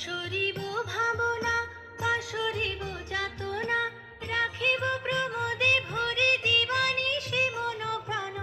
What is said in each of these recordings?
সরিব ভাবনা পাশরিব যাতনা রাখিব প্রমোদে ভরে দিবানিশি মন প্রাণ।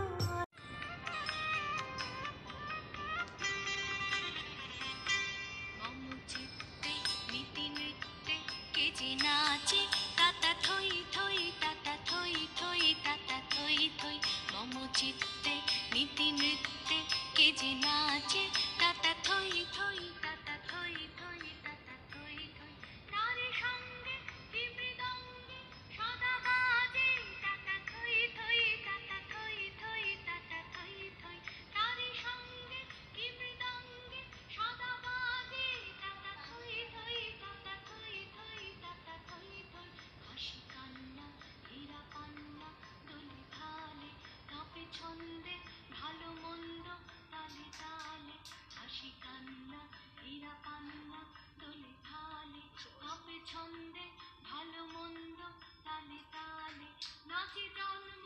মম চিত্তে নীতি নৃত্যে কে যে নাচে তাতা থই থই তাতা থই থই তাতা থই থই। মম চিত্তে নীতি নৃত্যে কে যে নাচে তাতা থই থই তাতা থই থই তাতা থই থই। নারী সঙ্গে কি মৃদঙ্গে সদা বাজে তাতা থই থই তাতা থই থই তাতা থই থই। নারী সঙ্গে কি মৃদঙ্গে সদা বাজে তাতা থই থই তাতা থই থই তাতা থই থই। হাসি কান্না হীরা পান্না দোলে থালে কাঁপে ছন্দে ভালো মন্দ তালে তালে। হাসি কান্না হীরা পান্না দোলে থালে কাঁপে ছন্দে ভালো মন্দ তালে তালে। নাচে জন্ম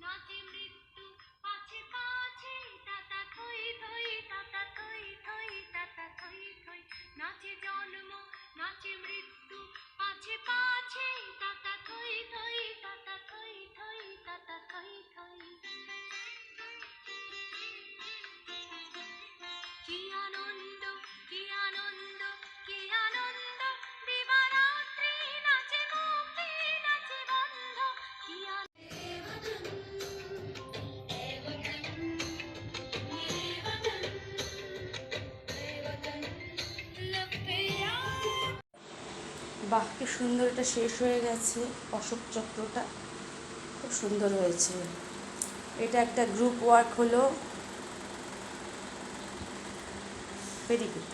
নাচে মৃত্যু পাছে পাছে তাতা থই থই তাতা থই থই তাতা থই থই। নাচে জন্ম নাচে মৃত্যু পাছে পাছে তাতা থই থই তাতা থই থই তাতা থই থই। কি আনন্দ কি আনন্দ কি আনন্দ দিবারাত্রি নাচে মুক্তি নাচে বন্ধ। কি বাহ, কি সুন্দর! এটা শেষ হয়ে গেছে। অশোক চক্রটা খুব সুন্দর হয়েছে। এটা একটা গ্রুপ ওয়ার্ক হলো। Very good.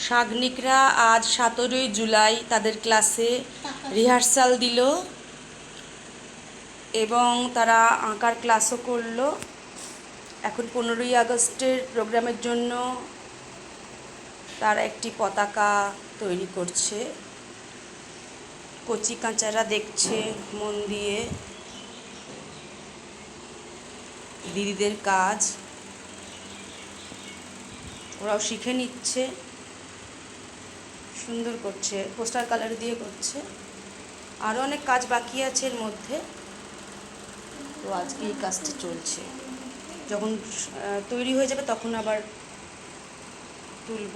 সাগ্নিকরা আজ 17ই জুলাই তাদের ক্লাসে রিহার্সাল দিল এবং তারা আঁকার ক্লাসও করলো। এখন 15ই আগস্টের প্রোগ্রামের জন্য তারা একটি পতাকা তৈরি করছে। কচি কাঁচারা দেখছে মন দিয়ে দিদিদের কাজ, ওরাও শিখে নিচ্ছে। সুন্দর করছে, পোস্টার কালার দিয়ে করছে। আরও অনেক কাজ বাকি আছে এর মধ্যে। তো আজকে এই কাজটা চলছে। যখন তৈরি হয়ে যাবে তখন আবার তুলব।